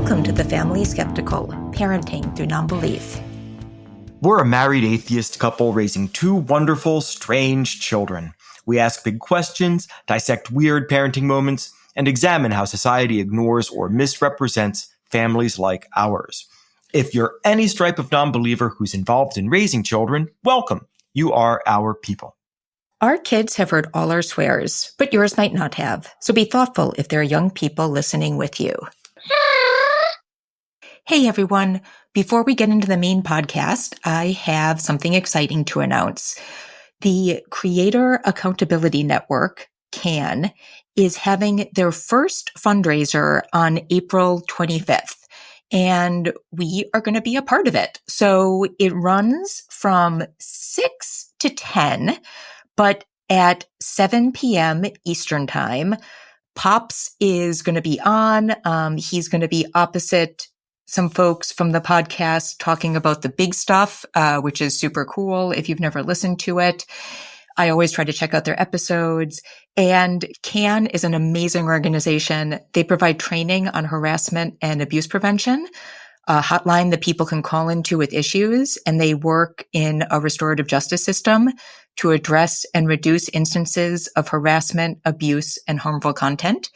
Welcome to the Family Skeptical, Parenting Through Nonbelief. We're a married atheist couple raising two wonderful, strange children. We ask big questions, dissect weird parenting moments, and examine how society ignores or misrepresents families like ours. If you're any stripe of non-believer who's involved in raising children, welcome. You are our people. Our kids have heard all our swears, but yours might not have. So be thoughtful if there are young people listening with you. Hey everyone, before we get into the main podcast, I have something exciting to announce. The Creator Accountability Network, CAN, is having their first fundraiser on April 25th, and we are going to be a part of it. So it runs from 6 to 10, but at 7 p.m. Eastern Time, Pops is going to be on. He's going to be opposite some folks from the podcast talking about the big stuff, which is super cool if you've never listened to it. I always try to check out their episodes. And CAN is an amazing organization. They provide training on harassment and abuse prevention, a hotline that people can call into with issues, and they work in a restorative justice system to address and reduce instances of harassment, abuse, and harmful content.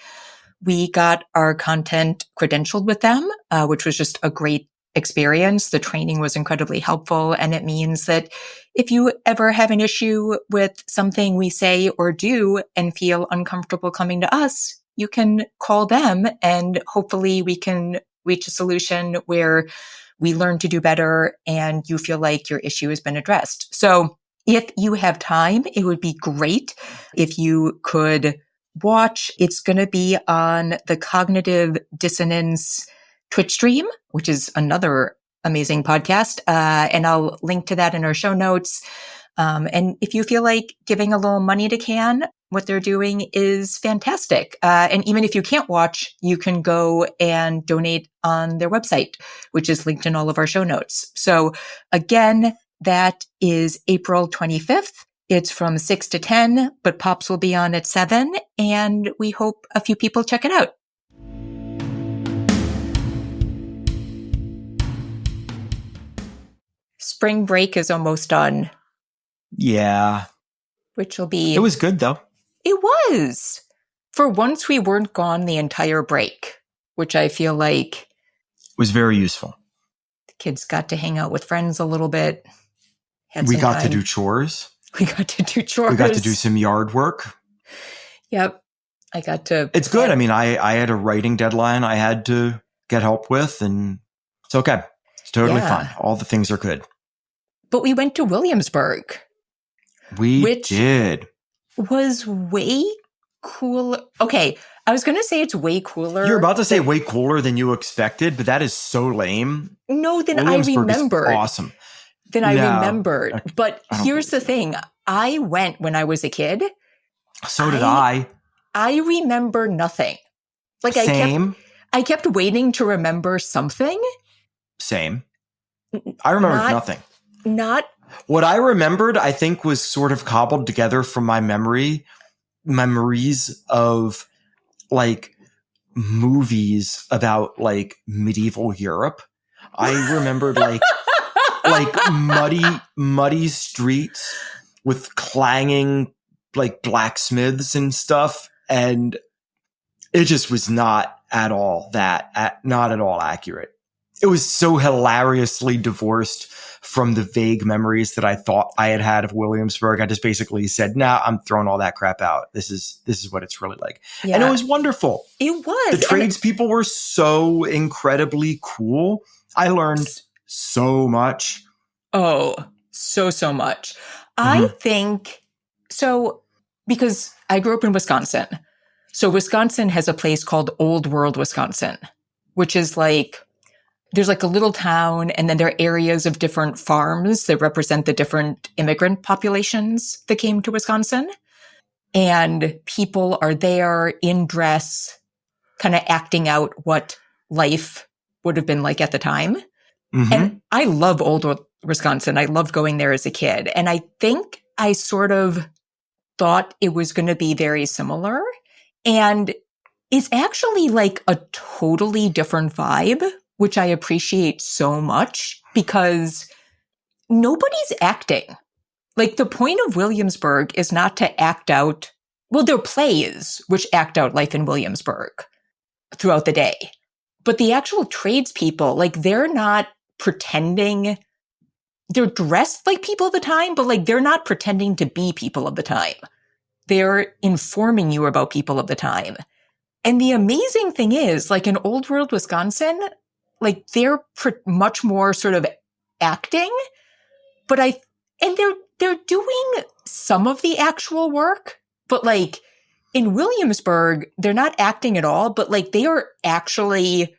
We got our content credentialed with them, which was just a great experience. The training was incredibly helpful, and it means that if you ever have an issue with something we say or do and feel uncomfortable coming to us, you can call them, and hopefully we can reach a solution where we learn to do better and you feel like your issue has been addressed. So if you have time, it would be great if you could watch. It's going to be on the Cognitive Dissonance Twitch stream, which is another amazing podcast. And I'll link to that in our show notes. And if you feel like giving a little money to CAN, what they're doing is fantastic. And even if you can't watch, you can go and donate on their website, which is linked in all of our show notes. So again, that is April 25th. It's from 6 to 10, but Pops will be on at 7, and we hope a few people check it out. Spring break is almost done. Yeah. Which will be... It was good, though. It was. For once, we weren't gone the entire break, which I feel like... was very useful. The kids got to hang out with friends a little bit. We got to do chores. We got to do chores. We got to do some yard work. Yep. I got to... It's good. I mean, I had a writing deadline I had to get help with, and it's okay. It's totally fine. All the things are good. But we went to Williamsburg. Which did. Was way cool. Okay. I was going to say it's way cooler. You're about to say way cooler than you expected, but that is so lame. No, then I remembered. Is awesome. Then I remembered. But here's the thing. I went when I was a kid. So did I. I remember nothing. Like Same. I kept waiting to remember something. Same. I remembered nothing. What I remembered, I think, was sort of cobbled together from my memories of like movies about like medieval Europe. I remembered like muddy streets with clanging like blacksmiths and stuff, and it just was not at all accurate. It was so hilariously divorced from the vague memories that I thought I had of Williamsburg. I just basically said, "Nah, I'm throwing all that crap out. This is what it's really like." Yeah. And it was wonderful. It was. The tradespeople were so incredibly cool. I learned so much. Oh, so much. I think so, because I grew up in Wisconsin. So Wisconsin has a place called Old World, Wisconsin, which is like, there's like a little town, and then there are areas of different farms that represent the different immigrant populations that came to Wisconsin. And people are there in dress, kind of acting out what life would have been like at the time. Mm-hmm. And I love Old World, Wisconsin. I loved going there as a kid. And I think I sort of thought it was going to be very similar. And is actually like a totally different vibe, which I appreciate so much because nobody's acting. Like the point of Williamsburg is not to act out, well, there are plays which act out life in Williamsburg throughout the day. But the actual tradespeople, like they're not pretending, they're dressed like people of the time, but like they're not pretending to be people of the time. They're informing you about people of the time. And the amazing thing is, like in Old World Wisconsin, like they're much more sort of acting, but they're doing some of the actual work, but like in Williamsburg, they're not acting at all, but like they are actually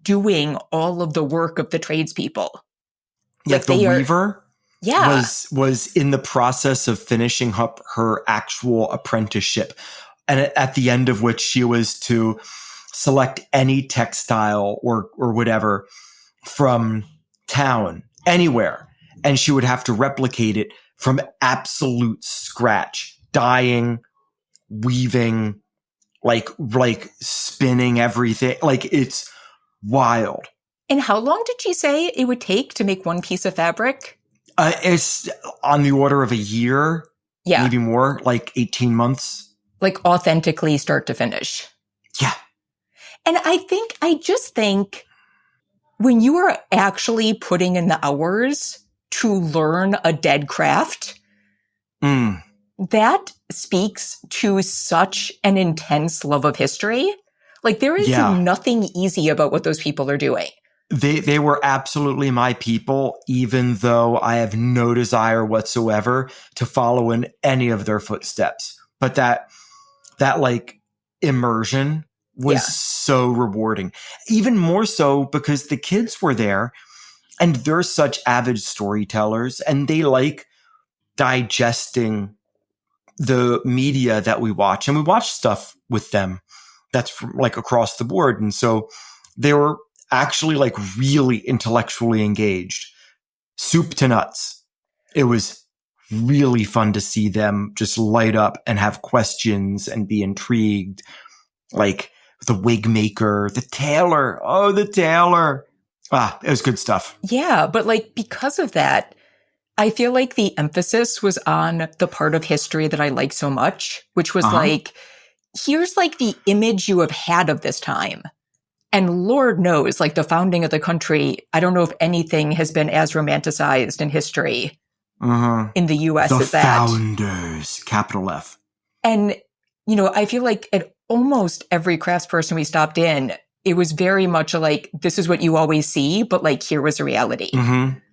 doing all of the work of the tradespeople. Yeah, like the weaver yeah. was in the process of finishing up her actual apprenticeship. And at the end of which she was to select any textile or whatever from town, anywhere. And she would have to replicate it from absolute scratch, dyeing, weaving, like spinning everything. Like it's wild. And how long did she say it would take to make one piece of fabric? It's on the order of a year, maybe more, like 18 months. Like authentically start to finish. Yeah. And I just think when you are actually putting in the hours to learn a dead craft, that speaks to such an intense love of history. Like there is nothing easy about what those people are doing. They were absolutely my people, even though I have no desire whatsoever to follow in any of their footsteps. But that like immersion was so rewarding, even more so because the kids were there and they're such avid storytellers and they like digesting the media that we watch, and we watch stuff with them that's from like across the board. And so they were actually like really intellectually engaged, soup to nuts. It was really fun to see them just light up and have questions and be intrigued. Like the wig maker, the tailor. Oh, the tailor. It was good stuff. Yeah. But like, because of that, I feel like the emphasis was on the part of history that I like so much, which was like, here's like the image you have had of this time. And Lord knows, like the founding of the country, I don't know if anything has been as romanticized in history in the U.S. as that. The founders, capital F. And, you know, I feel like at almost every craftsperson we stopped in, it was very much like, this is what you always see, but like, here was a reality.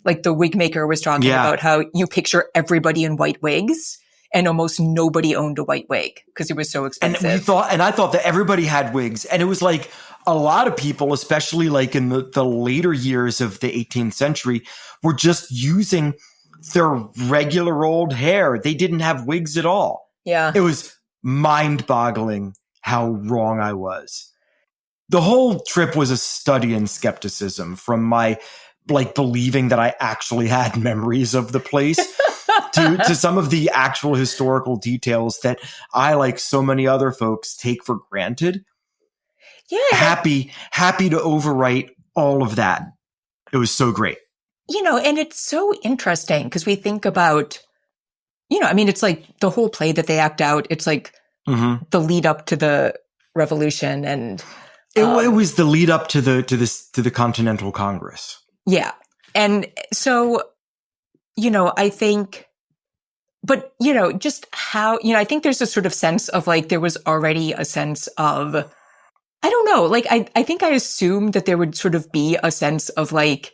Like the wig maker was talking about how you picture everybody in white wigs and almost nobody owned a white wig because it was so expensive. And I thought that everybody had wigs. And it was like a lot of people, especially like in the later years of the 18th century, were just using their regular old hair. They didn't have wigs at all. Yeah. It was mind-boggling how wrong I was. The whole trip was a study in skepticism, from my like believing that I actually had memories of the place to some of the actual historical details that I, like so many other folks, take for granted. Yeah. Happy to overwrite all of that. It was so great. You know, and it's so interesting because we think about, you know, I mean, it's like the whole play that they act out. It's like the lead up to the revolution, and it was the lead up to the Continental Congress. Yeah. And so, you know, I think, but, you know, just how, you know, I think there's a sort of sense of like, there was already a sense of, I don't know, like, I think I assumed that there would sort of be a sense of like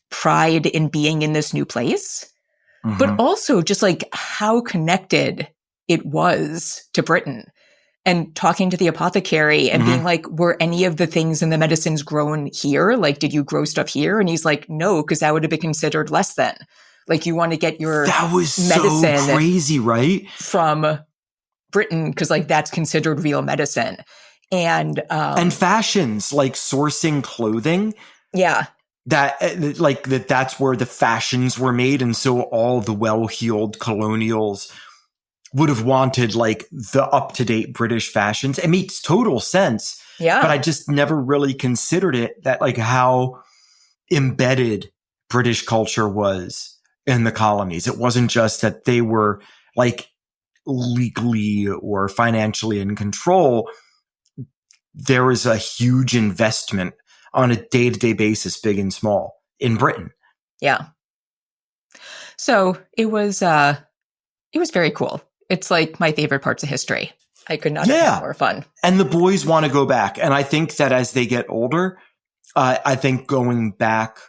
pride in being in this new place, but also just like how connected it was to Britain. And talking to the apothecary and being like, were any of the things in the medicines grown here? Like, did you grow stuff here? And he's like, no, because that would have been considered less than. Like, you want to get your medicine so crazy, right? From Britain, because like that's considered real medicine. And fashions, like sourcing clothing. Yeah. That's where the fashions were made. And so all the well-heeled colonials would have wanted like the up-to-date British fashions. It makes total sense. Yeah. But I just never really considered it that like how embedded British culture was in the colonies. It wasn't just that they were like legally or financially in control. There was a huge investment on a day-to-day basis, big and small, in Britain. Yeah. So it was very cool. It's like my favorite parts of history. I could not have had more fun. And the boys want to go back. And I think that as they get older, I think going back,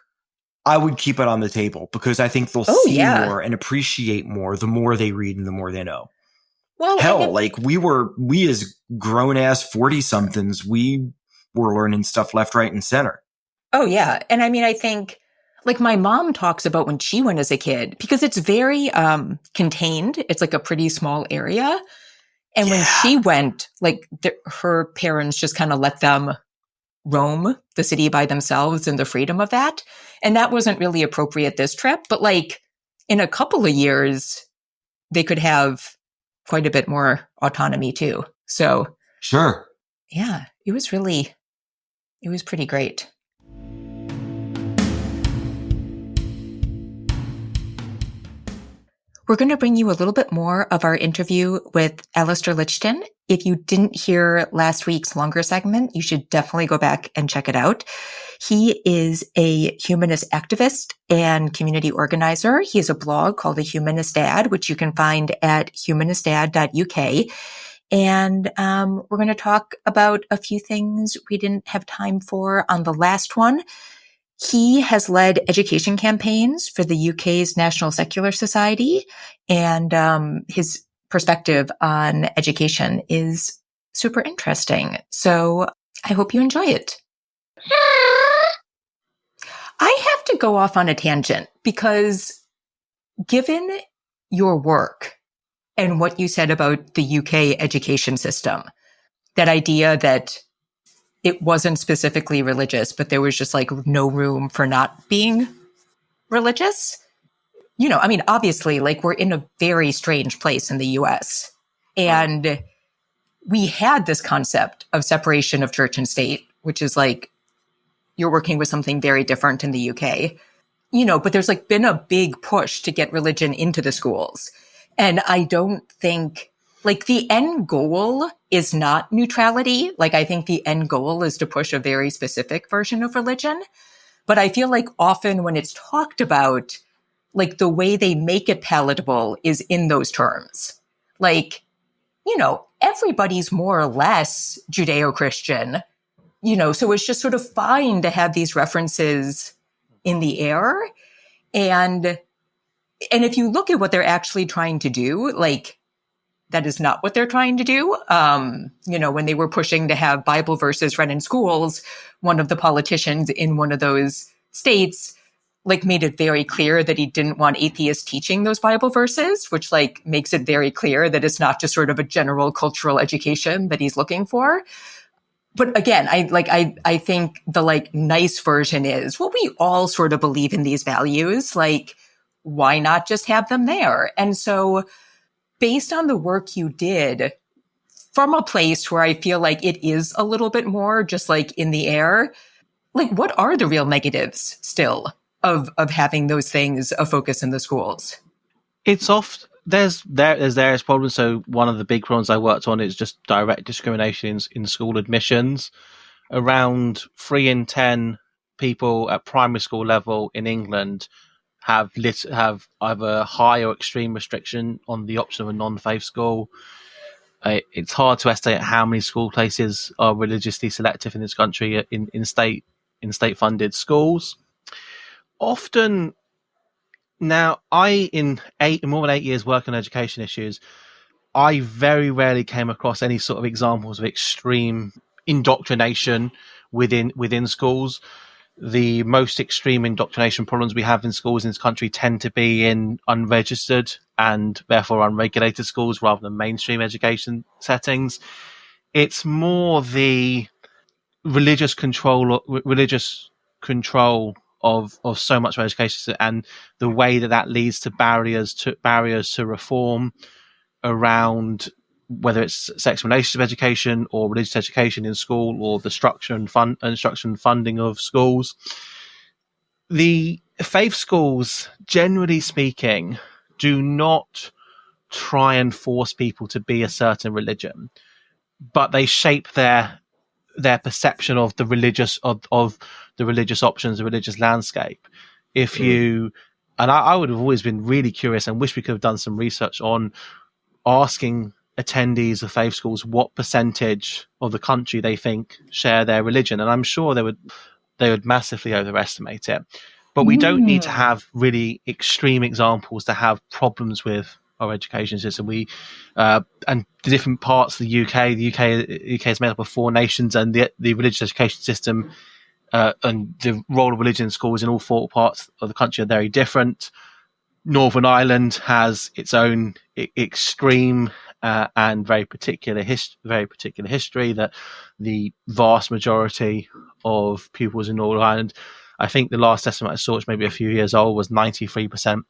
I would keep it on the table because I think they'll see more and appreciate more the more they read and the more they know. Well, hell, like we as grown ass 40-somethings, we were learning stuff left, right, and center. Oh, yeah. And I mean, I think like my mom talks about when she went as a kid because it's very contained. It's like a pretty small area. And when she went, like her parents just kind of let them roam the city by themselves and the freedom of that. And that wasn't really appropriate this trip. But like in a couple of years, they could have quite a bit more autonomy too. So sure. Yeah, it was pretty great. We're going to bring you a little bit more of our interview with Alastair Lichten. If you didn't hear last week's longer segment, you should definitely go back and check it out. He is a humanist activist and community organizer. He has a blog called The Humanist Dad, which you can find at humanistdad.uk. And we're going to talk about a few things we didn't have time for on the last one. He has led education campaigns for the UK's National Secular Society, and his perspective on education is super interesting. So I hope you enjoy it. I have to go off on a tangent because given your work and what you said about the UK education system, that idea that it wasn't specifically religious, but there was just like no room for not being religious. You know, I mean, obviously, like we're in a very strange place in the US. And we had this concept of separation of church and state, which is like you're working with something very different in the UK. You know, but there's like been a big push to get religion into the schools. And I don't think like the end goal is not neutrality. Like I think the end goal is to push a very specific version of religion. But I feel like often when it's talked about, like the way they make it palatable is in those terms. Like, you know, everybody's more or less Judeo-Christian, you know, so it's just sort of fine to have these references in the air. And if you look at what they're actually trying to do, like that is not what they're trying to do. You know, when they were pushing to have Bible verses read in schools, one of the politicians in one of those states like made it very clear that he didn't want atheists teaching those Bible verses, which like makes it very clear that it's not just sort of a general cultural education that he's looking for. But again, I think the like nice version is, well, we all sort of believe in these values. Like, why not just have them there? And so based on the work you did from a place where I feel like it is a little bit more just like in the air, like what are the real negatives still of having those things a focus in the schools? It's oft there's problems. So one of the big problems I worked on is just direct discrimination in school admissions. Around 3 in 10 people at primary school level in England have either high or extreme restriction on the option of a non-faith school. It's hard to estimate how many school places are religiously selective in this country in state funded schools. Often now, in more than 8 years working on education issues, I very rarely came across any sort of examples of extreme indoctrination within schools. The most extreme indoctrination problems we have in schools in this country tend to be in unregistered and therefore unregulated schools rather than mainstream education settings. It's more the religious control of so much of education and the way that leads to barriers to reform, around whether it's sex and relationship education or religious education in school, or the structure and funding of schools. The faith schools, generally speaking, do not try and force people to be a certain religion, but they shape their perception of the religious of the religious options, the religious landscape. If you and I would have always been really curious and wish we could have done some research on asking attendees of faith schools what percentage of the country they think share their religion, and I'm sure they would massively overestimate it. But we don't need to have really extreme examples to have problems with our education system. And the different parts of the UK. The UK is made up of 4 nations, and the religious education system and the role of religion in schools in all 4 parts of the country are very different. Northern Ireland has its own extreme and very particular history that the vast majority of pupils in Northern Ireland, I think the last estimate I saw, which maybe a few years old, was 93%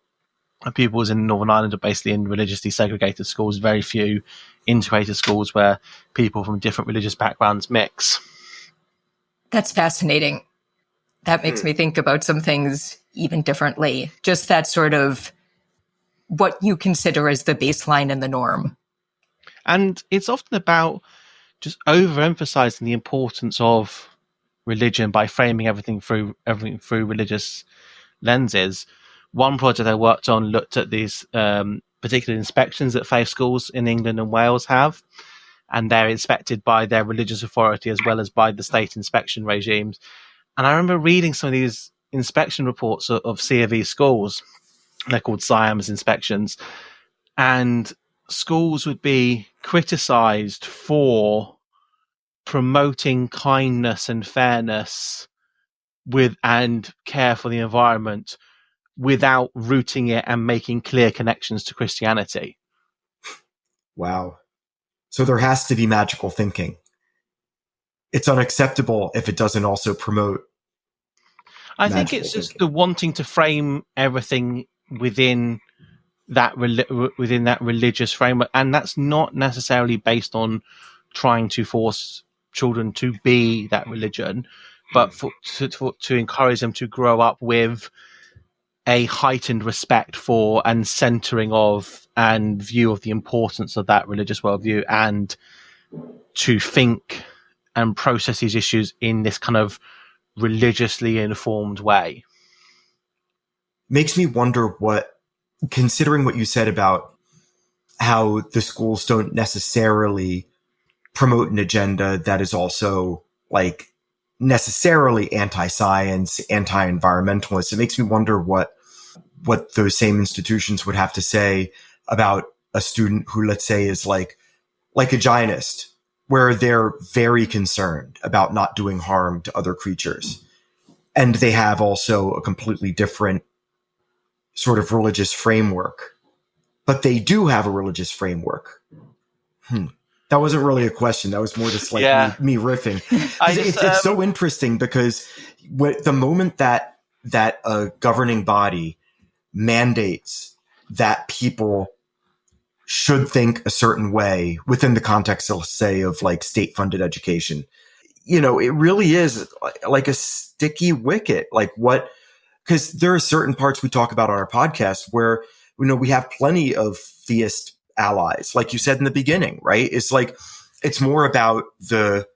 of pupils in Northern Ireland are basically in religiously segregated schools, very few integrated schools where people from different religious backgrounds mix. That's fascinating. That makes me think about some things even differently. Just that sort of what you consider as the baseline and the norm. And it's often about just overemphasizing the importance of religion by framing everything through religious lenses. One project I worked on looked at these particular inspections that faith schools in England and Wales have, and they're inspected by their religious authority as well as by the state inspection regimes. And I remember reading some of these inspection reports of C of E schools. They're called SIAMS inspections, and schools would be criticised for promoting kindness and fairness and care for the environment without rooting it and making clear connections to Christianity. Wow. So there has to be magical thinking. It's unacceptable if it doesn't also promote. I think it's just the wanting to frame everything within that religious framework, and that's not necessarily based on trying to force children to be that religion, but to encourage them to grow up with a heightened respect for and centering of and view of the importance of that religious worldview, and to think and process these issues in this kind of religiously informed way. Makes me wonder considering what you said about how the schools don't necessarily promote an agenda that is also like necessarily anti-science, anti-environmentalist, it makes me wonder what those same institutions would have to say about a student who, let's say, is like a Giantist, where they're very concerned about not doing harm to other creatures. And they have also a completely different sort of religious framework. But they do have a religious framework. That wasn't really a question. That was more just like me riffing. It's so interesting because the moment that a governing body mandates that people should think a certain way within the context, let's say, of like state-funded education, it really is like a sticky wicket. Like because there are certain parts we talk about on our podcast where, we have plenty of theist allies, like you said in the beginning, right? It's like, it's more about the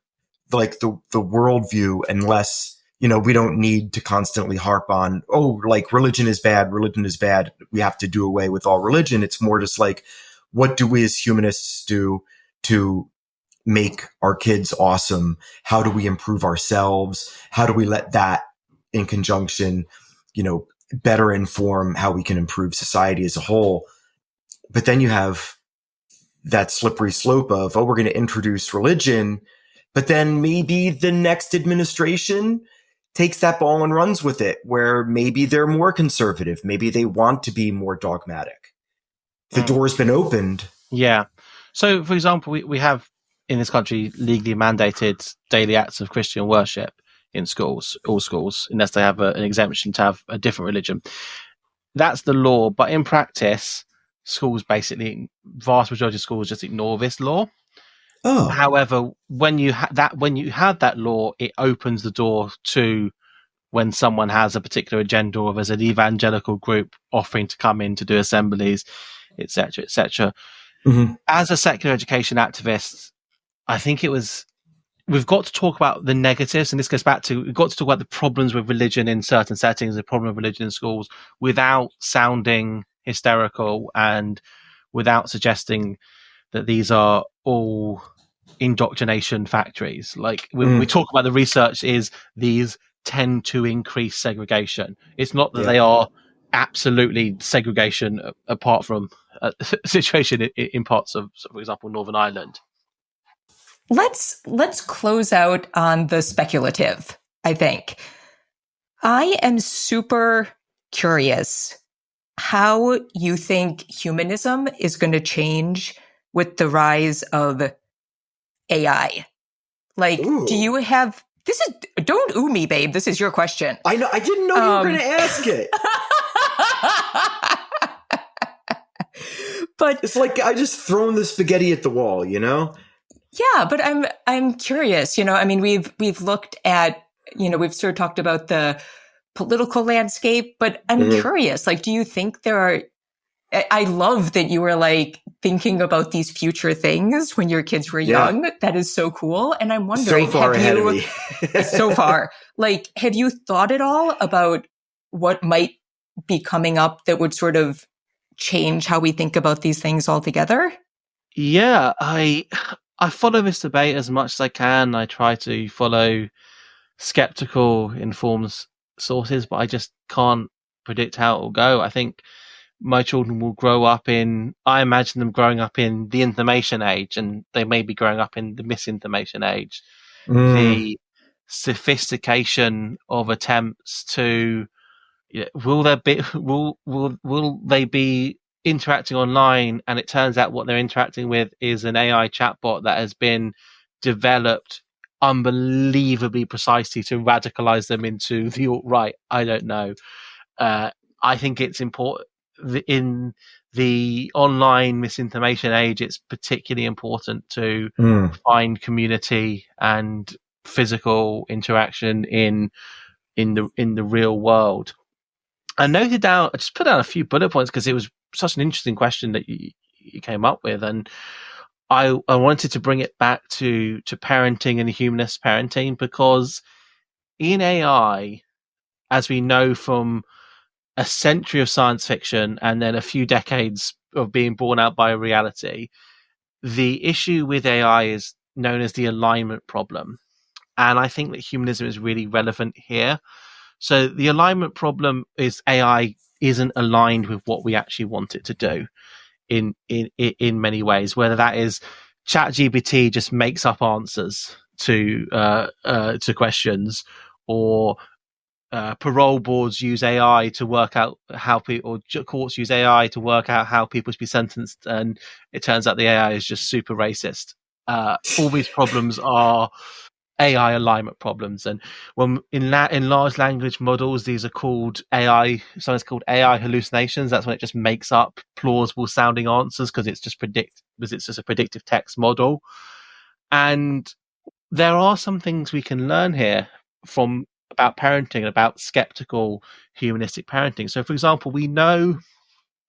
worldview and less, we don't need to constantly harp on, like religion is bad. We have to do away with all religion. It's more just like, what do we as humanists do to make our kids awesome? How do we improve ourselves? How do we let that in conjunction, better inform how we can improve society as a whole? But then you have that slippery slope of, we're going to introduce religion, but then maybe the next administration takes that ball and runs with it, where maybe they're more conservative. Maybe they want to be more dogmatic. The door's been opened. Yeah. So, for example, we have in this country legally mandated daily acts of Christian worship in schools, all schools, unless they have an exemption to have a different religion. That's the law. But in practice, schools basically, vast majority of schools just ignore this law. Oh, However, when you have that law, it opens the door to when someone has a particular agenda, or there's an evangelical group offering to come in to do assemblies, etc., etc. mm-hmm. As a secular education activist, I think we've got to talk about the negatives, and this goes back to, we've got to talk about the problems with religion in certain settings, the problem of religion in schools, without sounding hysterical and without suggesting that these are all indoctrination factories. Like when we talk about the research, is these tend to increase segregation. It's not that they are absolutely segregation, apart from a situation in parts of, for example, Northern Ireland. Let's close out on the speculative, I think. I am super curious how you think humanism is going to change with the rise of AI. Like, Ooh. do you have, this is, don't ooh me, babe. This is your question. I know. I didn't know you were going to ask it. But it's like I just thrown the spaghetti at the wall, you know? Yeah, but I'm curious. I mean, we've looked at, we've sort of talked about the political landscape, but I'm curious. Like, do you think there are? I love that you were like thinking about these future things when your kids were young. That is so cool. And I'm wondering, so far ahead of me. So far, like, have you thought at all about what might be coming up that would sort of change how we think about these things altogether? Yeah, I follow this debate as much as I can. I try to follow skeptical, informed sources, but I just can't predict how it will go. I think my children will grow up I imagine them growing up in the information age, and they may be growing up in the misinformation age. The sophistication of attempts to, will they be interacting online, and it turns out what they're interacting with is an AI chatbot that has been developed unbelievably precisely to radicalize them into the alt-right. I don't know. I think it's important in the online misinformation age. It's particularly important to find community and physical interaction in the real world. I noted down, I just put down a few bullet points because it was such an interesting question that you came up with, and I wanted to bring it back to parenting and humanist parenting, because in AI, as we know from a century of science fiction and then a few decades of being borne out by reality, the issue with AI is known as the alignment problem. And I think that humanism is really relevant here. So the alignment problem is AI isn't aligned with what we actually want it to do in many ways, whether that is ChatGPT just makes up answers to questions, or parole boards use AI to work out how people, or courts use AI to work out how people should be sentenced, and it turns out the AI is just super racist. All these problems are AI alignment problems, and when in large language models, these are called AI. Sometimes called AI hallucinations. That's when it just makes up plausible sounding answers because it's just a predictive text model. And there are some things we can learn here about parenting and about skeptical humanistic parenting. So, for example, we know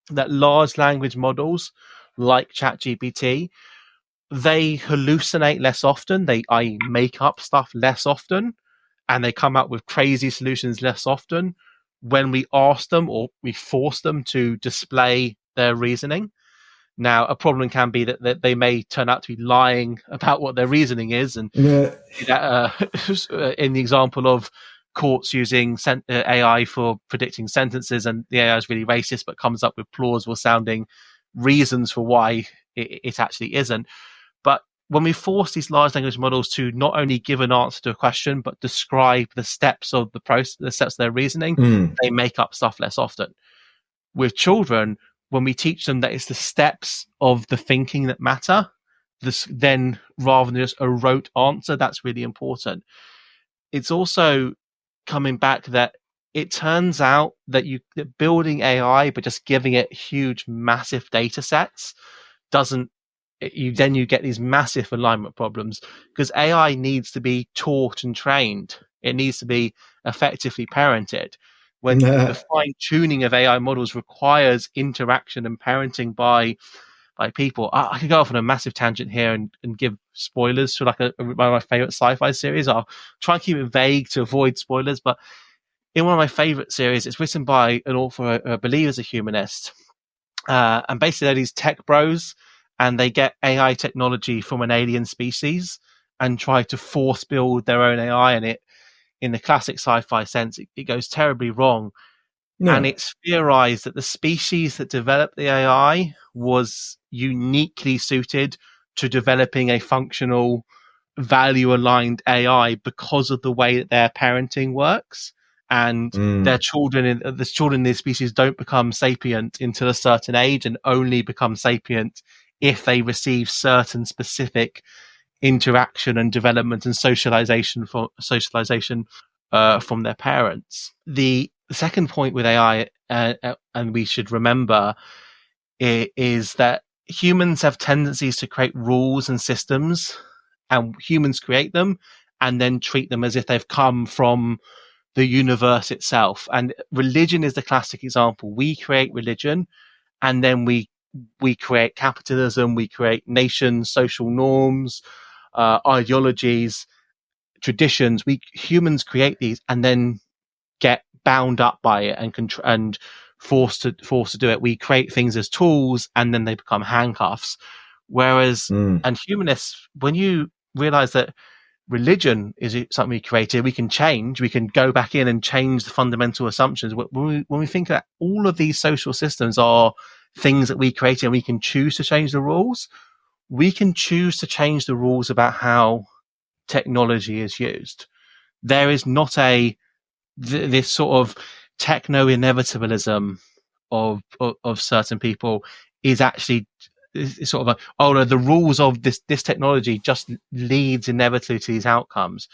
that large language models like ChatGPT, they hallucinate less often. They make up stuff less often, and they come up with crazy solutions less often when we ask them or we force them to display their reasoning. Now, a problem can be that they may turn out to be lying about what their reasoning is, and in the example of courts using AI for predicting sentences, and the AI is really racist but comes up with plausible sounding reasons for why it actually isn't. But when we force these large language models to not only give an answer to a question, but describe the steps of the process, the steps of their reasoning, they make up stuff less often. With children, when we teach them that it's the steps of the thinking that matter, then rather than just a rote answer, that's really important. It's also coming back that it turns out that that building AI, but just giving it huge, massive data sets doesn't, you get these massive alignment problems, because AI needs to be taught and trained. It needs to be effectively parented. When the fine tuning of AI models requires interaction and parenting by people. I could go off on a massive tangent here and give spoilers to like one of my favorite sci-fi series. I'll try and keep it vague to avoid spoilers, but in one of my favorite series, it's written by an author I believe is a humanist. And basically they're these tech bros, and they get AI technology from an alien species and try to force build their own AI. And it, in the classic sci-fi sense, it goes terribly wrong. No. And it's theorized that the species that developed the AI was uniquely suited to developing a functional, value-aligned AI because of the way that their parenting works. And their children, the children in this species don't become sapient until a certain age, and only become sapient if they receive certain specific interaction and development and socialization from their parents. The second point with AI, and we should remember, is that humans have tendencies to create rules and systems, and humans create them and then treat them as if they've come from the universe itself. And religion is the classic example. We create religion, and then we create capitalism, we create nations, social norms, ideologies, traditions. Humans create these and then get bound up by it and forced to do it. We create things as tools, and then they become handcuffs. Whereas, and humanists, when you realize that religion is something we created, we can change, we can go back in and change the fundamental assumptions. When we think that all of these social systems are things that we created, and we can choose to change the rules, we can choose to change the rules about how technology is used. There is not this sort of techno inevitabilism of certain people is actually sort of no, the rules of this technology just leads inevitably to these outcomes.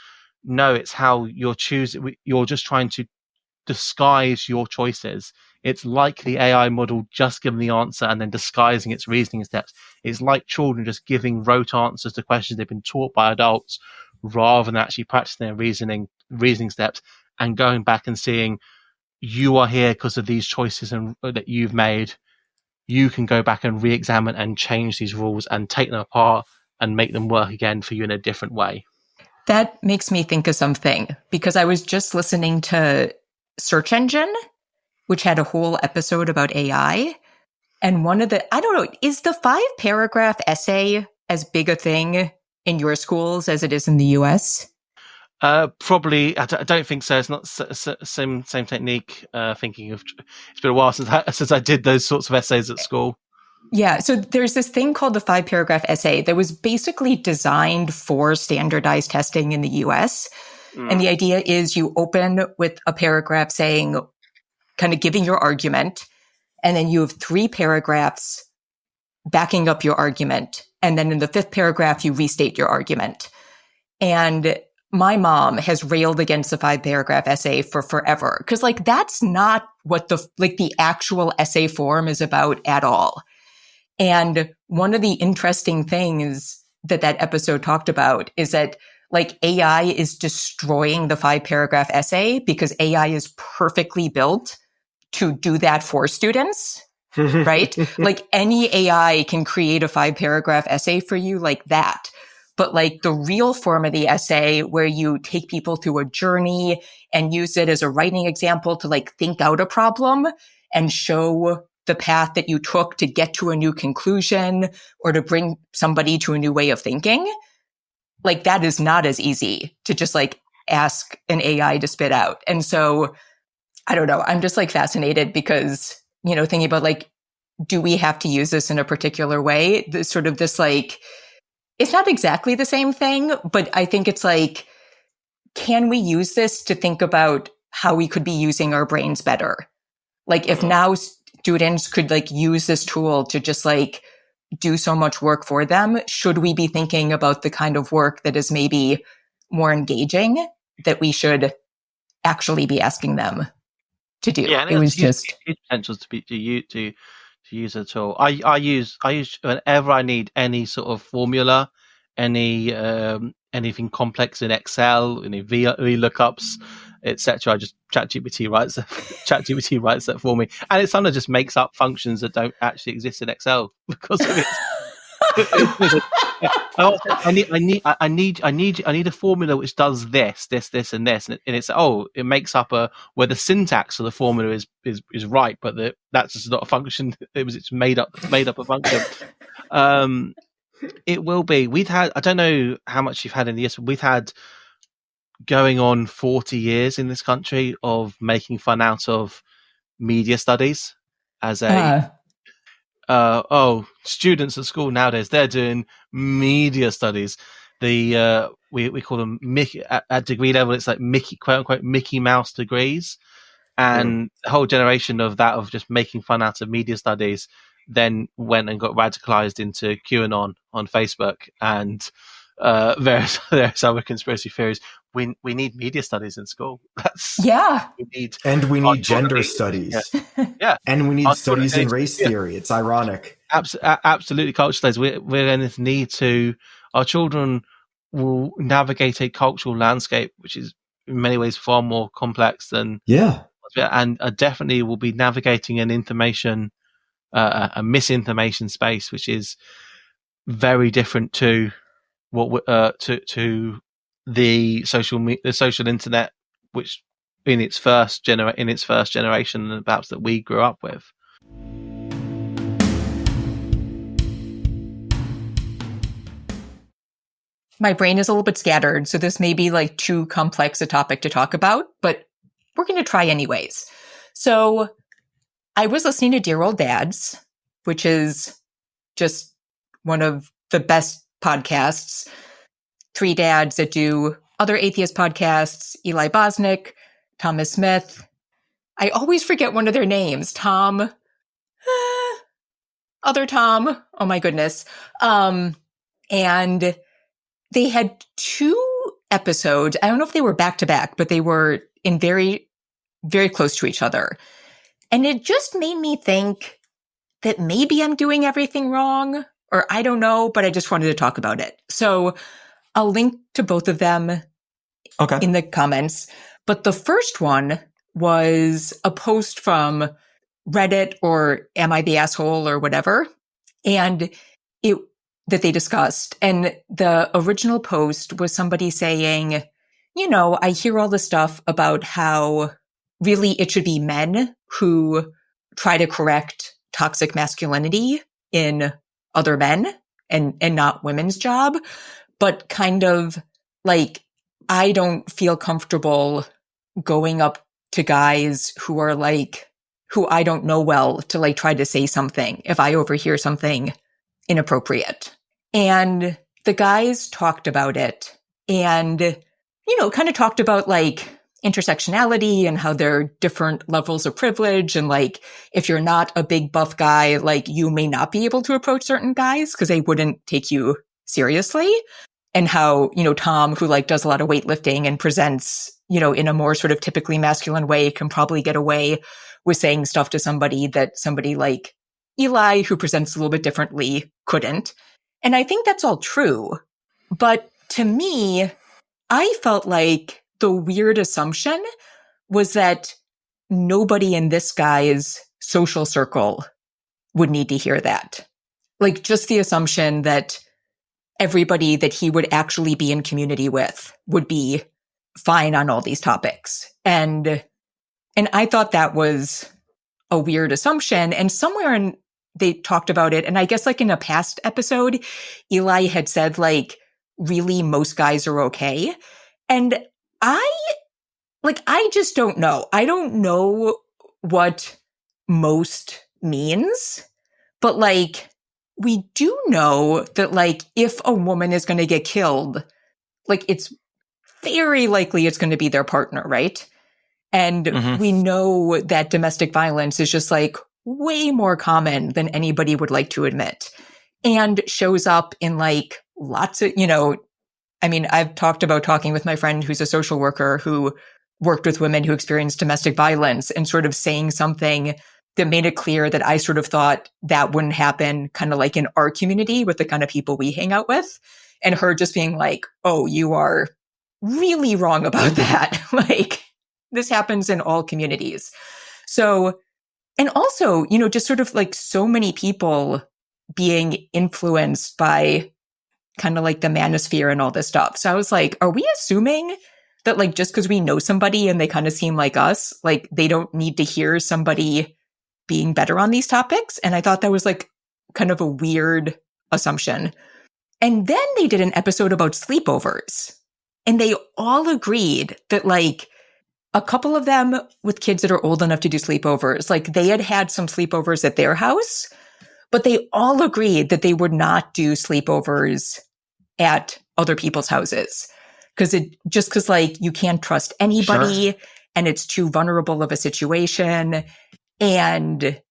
No, it's how you're just trying to disguise your choices. It's like the AI model just giving the answer and then disguising its reasoning steps. It's like children just giving rote answers to questions they've been taught by adults, rather than actually practicing their reasoning steps and going back and seeing, you are here because of these choices that you've made. You can go back and re-examine and change these rules and take them apart and make them work again for you in a different way. That makes me think of something, because I was just listening to Search Engine, which had a whole episode about AI. And one of I don't know, is the 5-paragraph essay as big a thing in your schools as it is in the US? Probably, I don't think so. It's not same technique. Thinking of, it's been a while since I did those sorts of essays at school. Yeah, so there's this thing called the 5-paragraph essay that was basically designed for standardized testing in the US. And the idea is you open with a paragraph saying, kind of giving your argument, and then you have 3 paragraphs backing up your argument. And then in the 5th paragraph, you restate your argument. And my mom has railed against the 5-paragraph essay for forever, because that's not what the actual essay form is about at all. And one of the interesting things that episode talked about is that AI is destroying the 5-paragraph essay, because AI is perfectly built to do that for students, right? Any AI can create a 5-paragraph essay for you like that. But the real form of the essay, where you take people through a journey and use it as a writing example to think out a problem and show the path that you took to get to a new conclusion or to bring somebody to a new way of thinking, that is not as easy to just ask an AI to spit out. And so I don't know, I'm just fascinated, because, thinking about do we have to use this in a particular way? This it's not exactly the same thing, but I think it's can we use this to think about how we could be using our brains better? If now students could use this tool to just do so much work for them, should we be thinking about the kind of work that is maybe more engaging that we should actually be asking them? to do. Yeah, and It was huge, just huge potential to use a tool. I use whenever I need any sort of formula, any anything complex in Excel, any VLOOKUPs, etc. I just ChatGPT writes that for me, and it sometimes just makes up functions that don't actually exist in Excel because of it. I need a formula which does this, and this, and it's it makes up where the syntax of the formula is right, but that's just not a function. It's made up a function. It will be. We've had, I don't know how much you've had in the years, but we've had going on 40 years in this country of making fun out of media studies as a students at school nowadays, they're doing media studies. The we call them Mickey at degree level. It's like Mickey, quote unquote, Mickey Mouse degrees, and the whole generation of that of just making fun out of media studies then went and got radicalized into QAnon on Facebook and various other conspiracy theories. We need media studies in school. We need gender studies. Yeah. And we need studies in race theory. It's ironic. Absolutely, culture studies. We're going to need to. Our children will navigate a cultural landscape which is in many ways far more complex than and definitely will be navigating an information, a misinformation space, which is very different to what to the social internet, which in its first generation, and perhaps that we grew up with. My brain is a little bit scattered, so this may be like too complex a topic to talk about, but we're going to try anyways. So I was listening to Dear Old Dads, which is just one of the best podcasts. 3 dads that do other atheist podcasts, Eli Bosnick, Thomas Smith. I always forget one of their names. Tom. Other Tom. Oh my goodness. And they had 2 episodes. I don't know if they were back to back, but they were in very, very close to each other. And it just made me think that maybe I'm doing everything wrong, or I don't know, but I just wanted to talk about it. So I'll link to both of them in the comments. But the first one was a post from Reddit or Am I the Asshole or whatever, and that they discussed. And the original post was somebody saying, I hear all this stuff about how really it should be men who try to correct toxic masculinity in other men and not women's job. But kind of like, I don't feel comfortable going up to guys who are like, who I don't know well to like try to say something if I overhear something inappropriate. And the guys talked about it and, kind of talked about like intersectionality and how there are different levels of privilege. And like, if you're not a big buff guy, like you may not be able to approach certain guys because they wouldn't take you seriously. And how, Tom, who like does a lot of weightlifting and presents, in a more sort of typically masculine way, can probably get away with saying stuff to somebody that somebody like Eli, who presents a little bit differently, couldn't. And I think that's all true. But to me, I felt like the weird assumption was that nobody in this guy's social circle would need to hear that. Like just the assumption that everybody that he would actually be in community with would be fine on all these topics. And I thought that was a weird assumption. And somewhere they talked about it. And I guess like in a past episode, Eli had said like, really most guys are okay. And I just don't know. I don't know what most means, but like, we do know that like, if a woman is going to get killed, like it's very likely it's going to be their partner, right? And we know that domestic violence is just like way more common than anybody would like to admit, and shows up in like lots of, I've talked about talking with my friend who's a social worker who worked with women who experienced domestic violence and sort of saying something that made it clear that I sort of thought that wouldn't happen kind of like in our community with the kind of people we hang out with. And her just being like, oh, you are really wrong about that. Like, this happens in all communities. So, and also, just sort of like so many people being influenced by kind of like the manosphere and all this stuff. So I was like, are we assuming that like just because we know somebody and they kind of seem like us, like they don't need to hear somebody being better on these topics? And I thought that was like kind of a weird assumption. And then they did an episode about sleepovers. And they all agreed that like a couple of them with kids that are old enough to do sleepovers, like they had some sleepovers at their house, but they all agreed that they would not do sleepovers at other people's houses. Because like you can't trust anybody, sure, and it's too vulnerable of a situation. And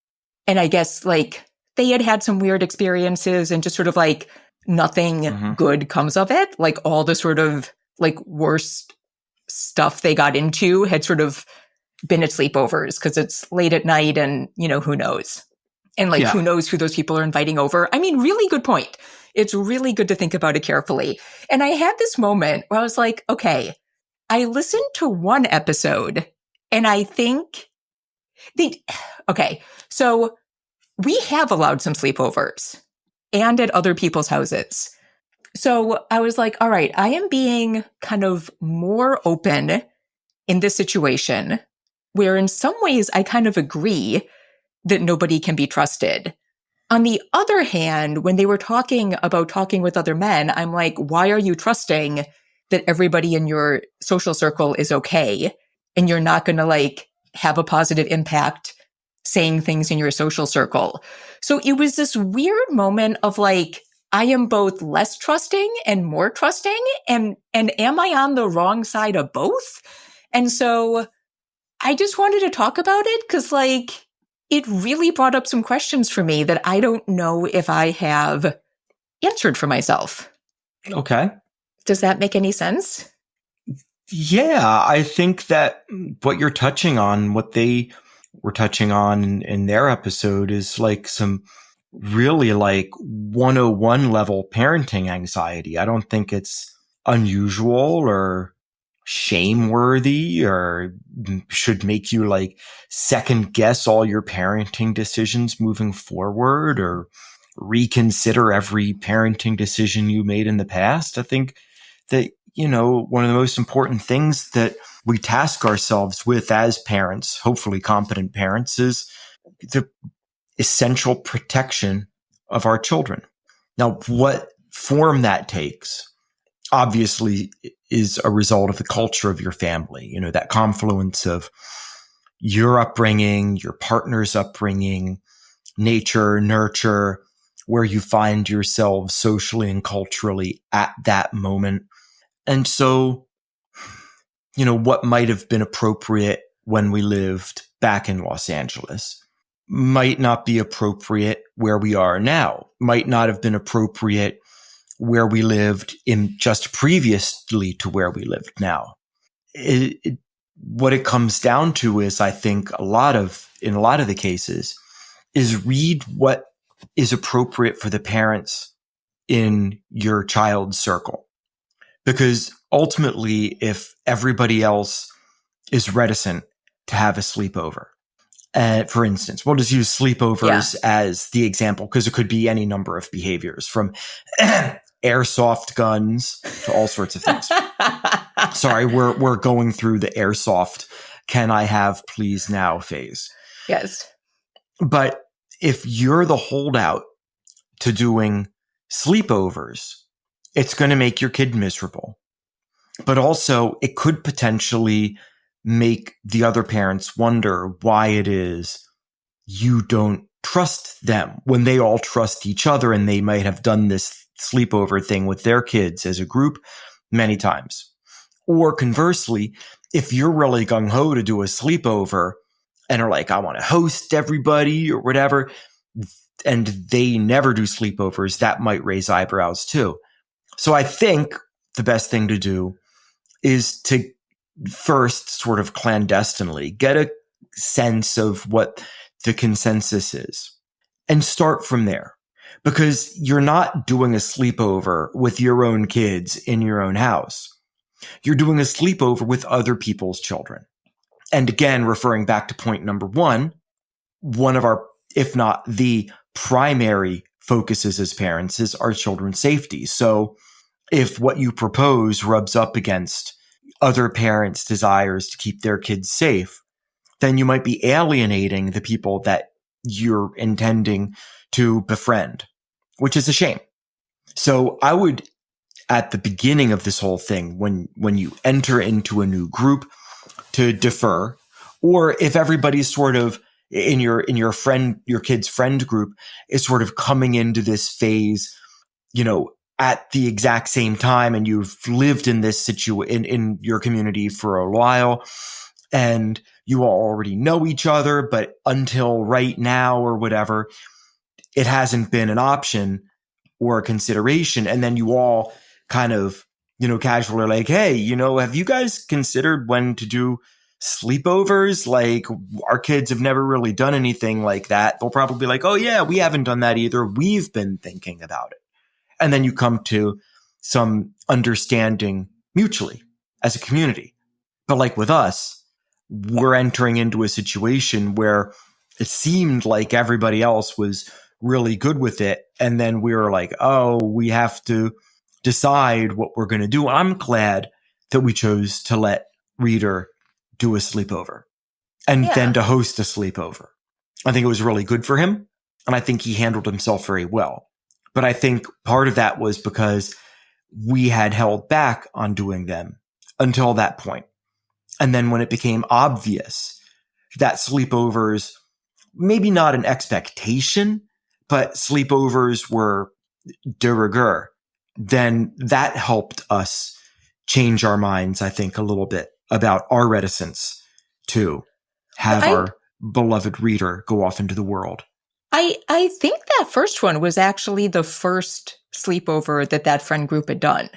I guess like they had some weird experiences and just sort of like nothing good comes of it. Like all the sort of like worst stuff they got into had sort of been at sleepovers because it's late at night and, who knows? And like, who knows who those people are inviting over? I mean, really good point. It's really good to think about it carefully. And I had this moment where I was like, okay, I listened to one episode and I think so we have allowed some sleepovers and at other people's houses. So I was like, all right, I am being kind of more open in this situation where in some ways I kind of agree that nobody can be trusted. On the other hand, when they were talking about talking with other men, I'm like, why are you trusting that everybody in your social circle is okay and you're not going to like have a positive impact saying things in your social circle? So it was this weird moment of like, I am both less trusting and more trusting. And am I on the wrong side of both? And so I just wanted to talk about it because like, it really brought up some questions for me that I don't know if I have answered for myself. Okay. Does that make any sense? Yeah, I think that what you're touching on, what they were touching on in their episode is like some really like 101 level parenting anxiety. I don't think it's unusual or shameworthy or should make you like second guess all your parenting decisions moving forward or reconsider every parenting decision you made in the past. I think that, one of the most important things that we task ourselves with as parents, hopefully competent parents, is the essential protection of our children. Now, what form that takes obviously is a result of the culture of your family, that confluence of your upbringing, your partner's upbringing, nature, nurture, where you find yourselves socially and culturally at that moment. And so, what might have been appropriate when we lived back in Los Angeles might not be appropriate where we are now, might not have been appropriate where we lived in just previously to where we lived now. What it comes down to is, I think, in a lot of the cases, is read what is appropriate for the parents in your child's circle. Because ultimately, if everybody else is reticent to have a sleepover, for instance, we'll just use sleepovers as the example, because it could be any number of behaviors from airsoft guns to all sorts of things. Sorry, we're going through the airsoft "can I have please now" phase. Yes. But if you're the holdout to doing sleepovers, it's going to make your kid miserable. But also, it could potentially make the other parents wonder why it is you don't trust them when they all trust each other, and they might have done this sleepover thing with their kids as a group many times. Or conversely, if you're really gung-ho to do a sleepover and are like, I want to host everybody or whatever, and they never do sleepovers, that might raise eyebrows too. So I think the best thing to do is to first sort of clandestinely, get a sense of what the consensus is and start from there. Because you're not doing a sleepover with your own kids in your own house. You're doing a sleepover with other people's children. And again, referring back to point number one of our, if not the primary focuses as parents is our children's safety. So if what you propose rubs up against other parents' desires to keep their kids safe, then you might be alienating the people that you're intending to befriend, which is a shame. So I would, at the beginning of this whole thing, when you enter into a new group, to defer, or if everybody's sort of in your kid's friend group is sort of coming into this phase, at the exact same time, and you've lived in this in your community for a while, and you all already know each other, but until right now or whatever, it hasn't been an option or a consideration. And then you all kind of, casually are like, hey, have you guys considered when to do sleepovers? Like, our kids have never really done anything like that. They'll probably be like, oh yeah, we haven't done that either. We've been thinking about it. And then you come to some understanding mutually as a community. But like with us, we're entering into a situation where it seemed like everybody else was really good with it. And then we were like, oh, we have to decide what we're going to do. I'm glad that we chose to let Reader do a sleepover and then to host a sleepover. I think it was really good for him. And I think he handled himself very well. But I think part of that was because we had held back on doing them until that point. And then when it became obvious that sleepovers, maybe not an expectation, but sleepovers were de rigueur, then that helped us change our minds, I think, a little bit about our reticence to have our beloved Reader go off into the world. I think that first one was actually the first sleepover that friend group had done.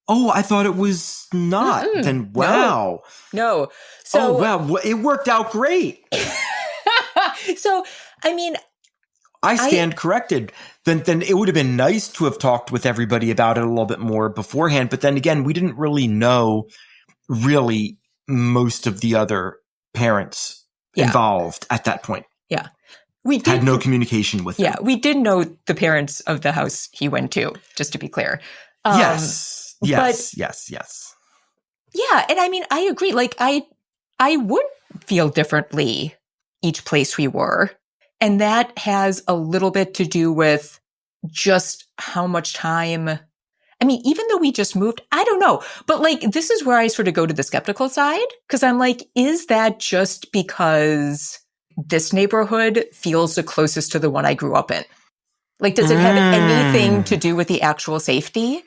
Oh, I thought it was not. Mm-mm. Then wow. No. So, wow. It worked out great. So, I mean, I stand corrected. Then it would have been nice to have talked with everybody about it a little bit more beforehand. But then again, we didn't really know most of the other parents involved at that point. Yeah. We had no communication with them. Yeah, we did know the parents of the house he went to, just to be clear. Yes. Yeah, and I mean, I agree. Like, I would feel differently each place we were. And that has a little bit to do with just how much time. I mean, even though we just moved, I don't know. But like, this is where I sort of go to the skeptical side. Because I'm like, is that just because this neighborhood feels the closest to the one I grew up in? Like, does it have anything to do with the actual safety?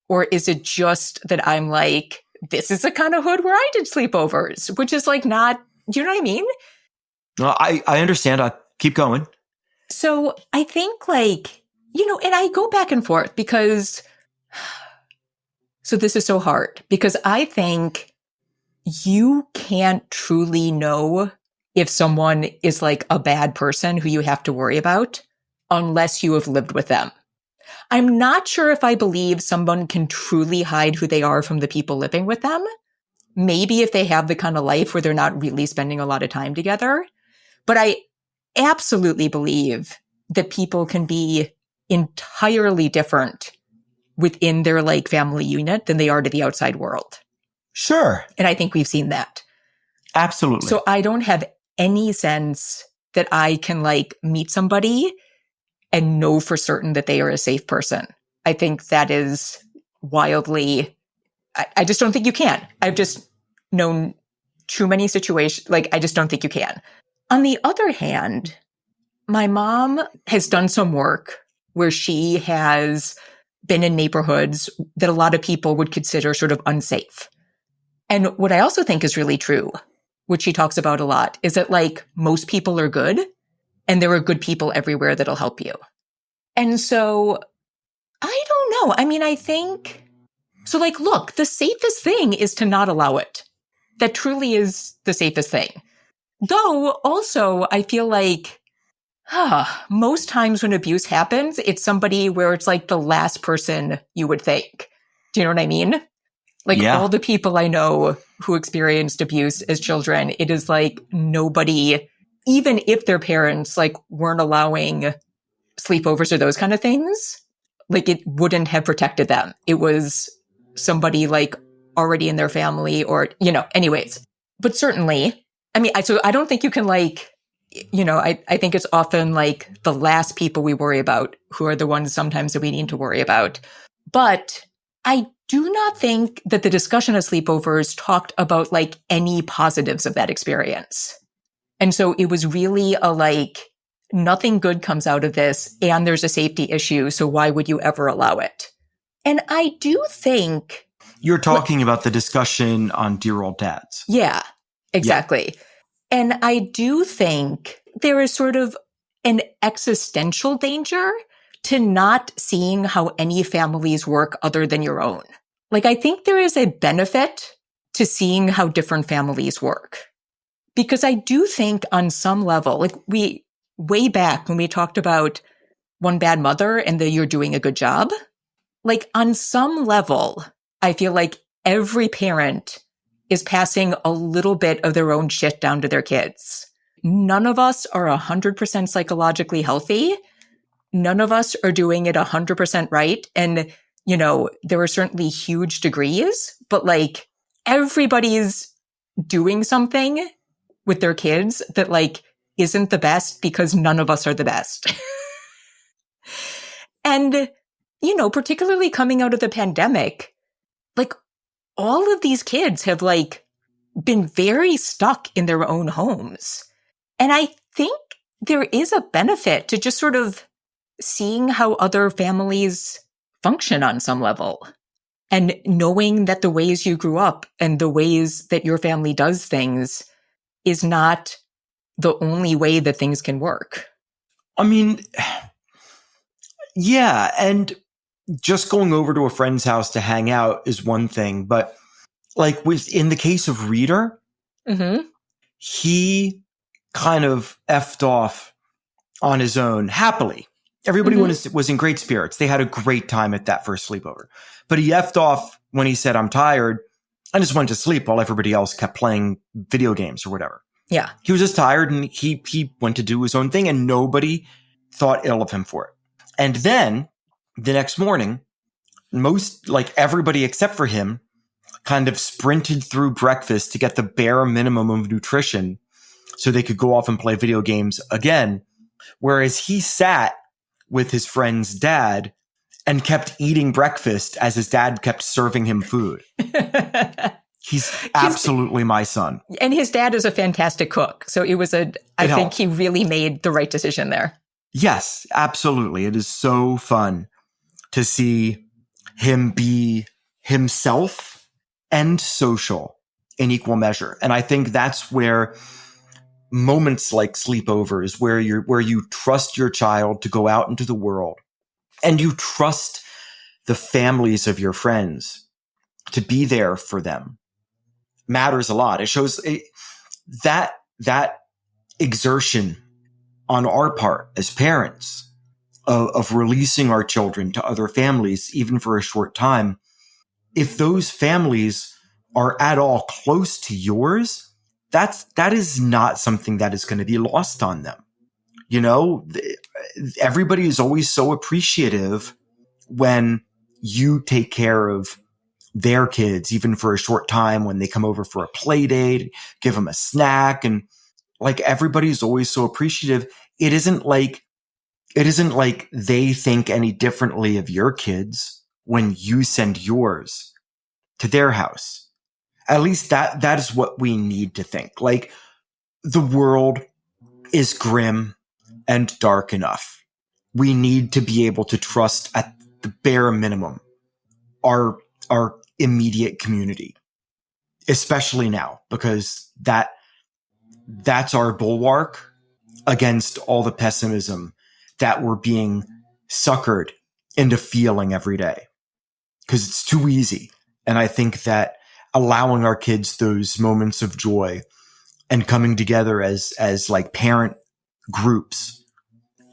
Or is it just that I'm like, this is the kind of hood where I did sleepovers, which is like not, do you know what I mean? Well, I understand. I keep going. So I think like, and I go back and forth because, so this is so hard because I think you can't truly know if someone is like a bad person who you have to worry about unless you have lived with them. I'm not sure if I believe someone can truly hide who they are from the people living with them. Maybe if they have the kind of life where they're not really spending a lot of time together. But I absolutely believe that people can be entirely different within their like family unit than they are to the outside world. Sure. And I think we've seen that. Absolutely. So I don't have any sense that I can like meet somebody and know for certain that they are a safe person. I think that is wildly, I just don't think you can. I've just known too many situations. Like, I just don't think you can. On the other hand, my mom has done some work where she has been in neighborhoods that a lot of people would consider sort of unsafe. And what I also think is really true, which she talks about a lot, is that like most people are good and there are good people everywhere that'll help you. And so I don't know. I mean, I think, so like, look, the safest thing is to not allow it. that truly is the safest thing. Though also I feel like most times when abuse happens, it's somebody where it's like the last person you would think. Do you know what I mean? Like all the people I know who experienced abuse as children, it is like nobody, even if their parents like weren't allowing sleepovers or those kind of things, like it wouldn't have protected them. It was somebody like already in their family or, anyways. But certainly, I mean, so I don't think you can like, I think it's often like the last people we worry about who are the ones sometimes that we need to worry about. But I do not think that the discussion of sleepovers talked about like any positives of that experience. And so it was really a like, nothing good comes out of this and there's a safety issue. So why would you ever allow it? And I do think you're talking about the discussion on Dear Old Dads. Yeah, exactly. Yeah. And I do think there is sort of an existential danger to not seeing how any families work other than your own. Like, I think there is a benefit to seeing how different families work. Because I do think on some level, like way back when we talked about One Bad Mother and the You're Doing a Good Job, like on some level, I feel like every parent is passing a little bit of their own shit down to their kids. None of us are 100% psychologically healthy. None of us are doing it 100% right. And, there are certainly huge degrees, but like everybody's doing something with their kids that like isn't the best because none of us are the best. And, particularly coming out of the pandemic, like all of these kids have like been very stuck in their own homes. And I think there is a benefit to just sort of seeing how other families function on some level and knowing that the ways you grew up and the ways that your family does things is not the only way that things can work. I mean, yeah. And just going over to a friend's house to hang out is one thing, but like in the case of Reader, he kind of effed off on his own happily. Everybody was in great spirits. They had a great time at that first sleepover. But he effed off when he said, I'm tired. I just went to sleep while everybody else kept playing video games or whatever. Yeah. He was just tired and he went to do his own thing and nobody thought ill of him for it. And then the next morning, everybody except for him kind of sprinted through breakfast to get the bare minimum of nutrition so they could go off and play video games again. Whereas he sat with his friend's dad and kept eating breakfast as his dad kept serving him food. He's absolutely my son. And his dad is a fantastic cook. So it was I think he really made the right decision there. Yes, absolutely. It is so fun to see him be himself and social in equal measure. And I think that's where moments like sleepovers, where you trust your child to go out into the world and you trust the families of your friends to be there for them, matters a lot. It shows that exertion on our part as parents of releasing our children to other families, even for a short time. If those families are at all close to yours, that is not something that is going to be lost on them. Everybody is always so appreciative when you take care of their kids, even for a short time, when they come over for a play date, give them a snack. And like, everybody's always so appreciative. It isn't like they think any differently of your kids when you send yours to their house. At least that is what we need to think. Like, the world is grim and dark enough. We need to be able to trust at the bare minimum our immediate community, especially now, because that's our bulwark against all the pessimism that we're being suckered into feeling every day, because it's too easy. And I think that allowing our kids those moments of joy and coming together as like parent groups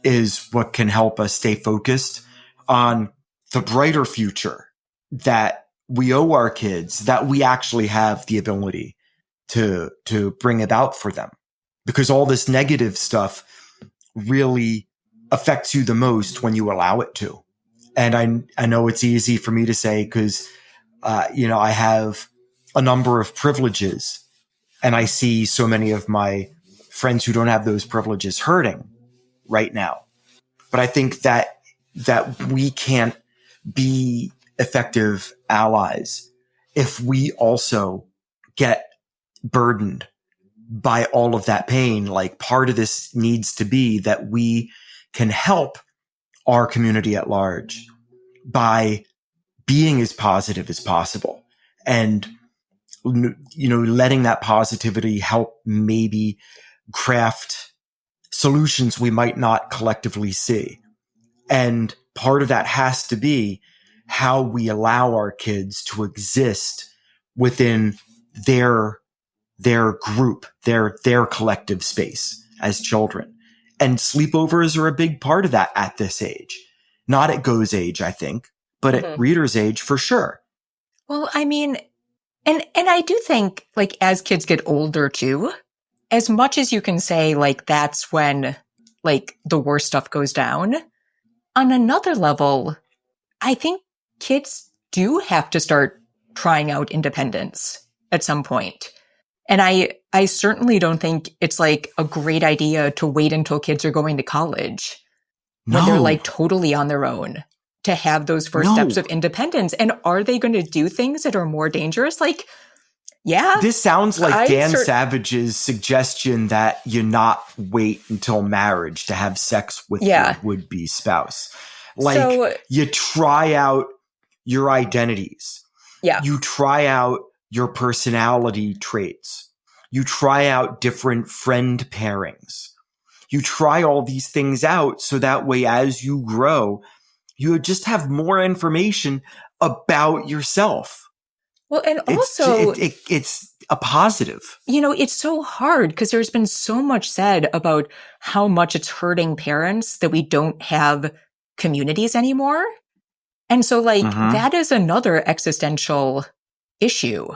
is what can help us stay focused on the brighter future that we owe our kids, that we actually have the ability to bring about for them. Because all this negative stuff really affects you the most when you allow it to. And I know it's easy for me to say because, I have a number of privileges and I see so many of my friends who don't have those privileges hurting right now. But I think that we can't be effective allies if we also get burdened by all of that pain. Like, part of this needs to be that we can help our community at large by being as positive as possible and, letting that positivity help maybe craft solutions we might not collectively see. And part of that has to be how we allow our kids to exist within their group, their collective space as children. And sleepovers are a big part of that at this age. Not at Go's age, I think, but at Reader's age for sure. Well, I mean, and I do think, like, as kids get older too, as much as you can say, like, that's when, like, the worst stuff goes down, on another level, I think kids do have to start trying out independence at some point. And I certainly don't think it's, like, a great idea to wait until kids are going to college when they're, like, totally on their own to have those first steps of independence. And are they going to do things that are more dangerous? Like, yeah. This sounds like Dan Savage's suggestion that you not wait until marriage to have sex with your would-be spouse. Like, you try out your identities. Yeah. You try out your personality traits. You try out different friend pairings. You try all these things out so that way, as you grow, you just have more information about yourself. Well, and also it's a positive. It's so hard because there's been so much said about how much it's hurting parents that we don't have communities anymore. And so, like, that is another existential issue,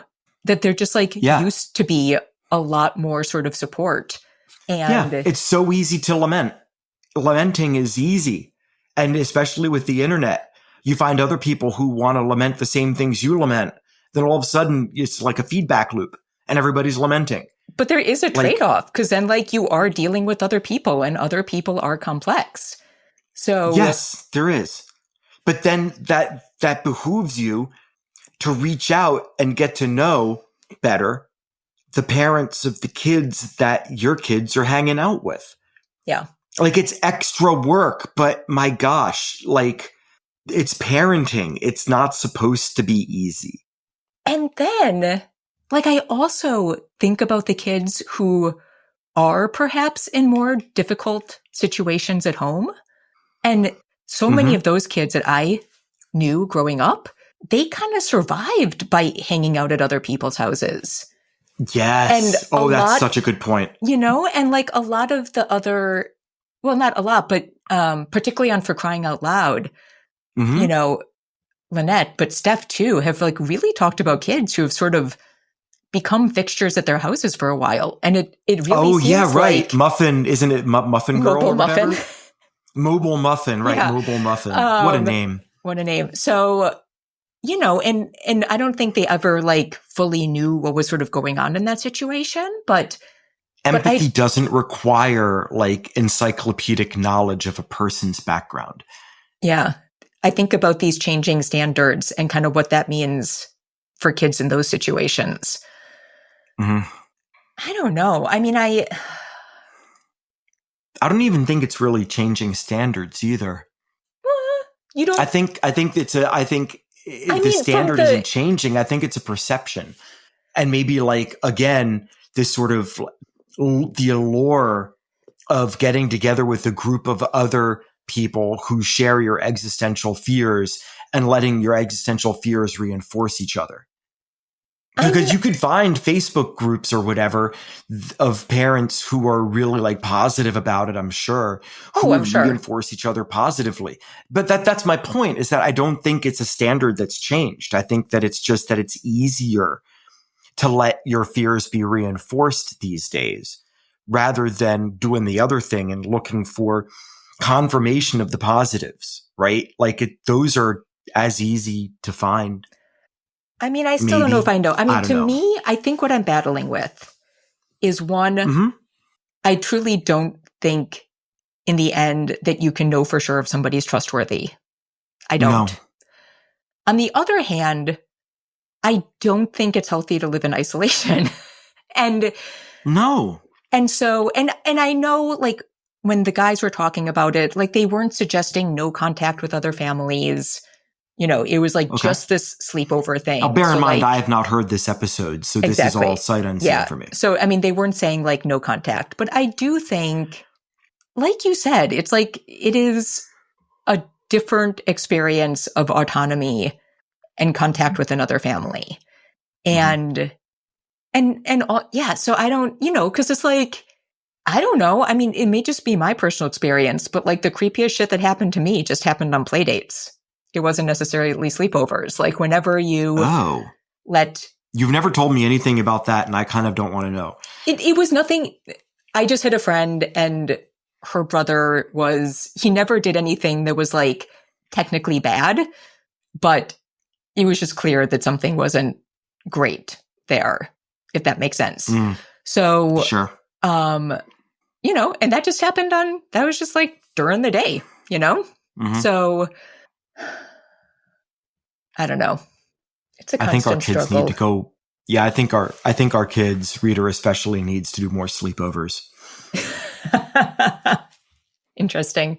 that they're just, like, used to be a lot more sort of support. And it's so easy to lament. Lamenting is easy. And especially with the internet, you find other people who want to lament the same things you lament. Then all of a sudden, it's like a feedback loop and everybody's lamenting. But there is a trade-off, because then, like, you are dealing with other people and other people are complex. So yes, there is. But then that behooves you to reach out and get to know better the parents of the kids that your kids are hanging out with. Yeah. Like, it's extra work, but my gosh, like, it's parenting. It's not supposed to be easy. And then, like, I also think about the kids who are perhaps in more difficult situations at home. And so many of those kids that I knew growing up, they kind of survived by hanging out at other people's houses. Yes. And that's such a good point. And, like, a lot of the other, well, not a lot, but particularly on For Crying Out Loud, Lynette, but Steph too, have, like, really talked about kids who have sort of become fixtures at their houses for a while. And it really seems right. like Muffin, isn't it Muffin Girl? Mobile Muffin. Mobile Muffin, right. Yeah. Mobile Muffin. What a name. What a name. So, and I don't think they ever, like, fully knew what was sort of going on in that situation, but empathy doesn't require, like, encyclopedic knowledge of a person's background. Yeah. I think about these changing standards and kind of what that means for kids in those situations. I don't know. I mean, I don't even think it's really changing standards either. You don't. I think the standard isn't changing. I think it's a perception, and maybe, like, again, this sort of the allure of getting together with a group of other people who share your existential fears and letting your existential fears reinforce each other. Because you could find Facebook groups or whatever of parents who are really like positive about it, I'm sure, who I'm sure. reinforce each other positively. But that's my point, is that I don't think it's a standard that's changed. I think that it's just that it's easier to let your fears be reinforced these days rather than doing the other thing and looking for confirmation of the positives, right? Like those are as easy to find. I mean, I still don't know if I know. I mean, to me, I think what I'm battling with is one, I truly don't think in the end that you can know for sure if somebody's trustworthy. I don't. No. On the other hand, I don't think it's healthy to live in isolation. And no. And so, and I know, like, when the guys were talking about it, like, they weren't suggesting no contact with other families. You know, it was like just this sleepover thing. Now, bear in mind, I have not heard this episode, so this is all sight unseen for me. So, I mean, they weren't saying like no contact, but I do think, like you said, it's like it is a different experience of autonomy and contact with another family. And so I don't, because it's like, I don't know. I mean, it may just be my personal experience, but like the creepiest shit that happened to me just happened on play dates. It wasn't necessarily sleepovers. Like whenever you You've never told me anything about that, and I kind of don't want to know. It was nothing. I just had a friend, and her brother he never did anything that was like technically bad, but it was just clear that something wasn't great there, if that makes sense. So, sure. And that just happened that was just like during the day, So I don't know. It's a constant I think our kids struggle. need to go. Yeah, I think our kids, Reader especially, needs to do more sleepovers. Interesting.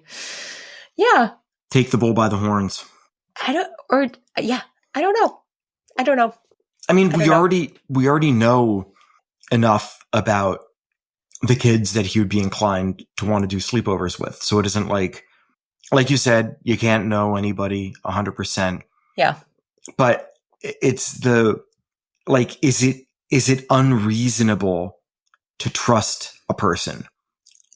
Yeah. Take the bull by the horns. I don't know. I mean, we already know enough about the kids that he would be inclined to want to do sleepovers with. So it isn't like you said, you can't know anybody 100%. Yeah. But it's is it unreasonable to trust a person?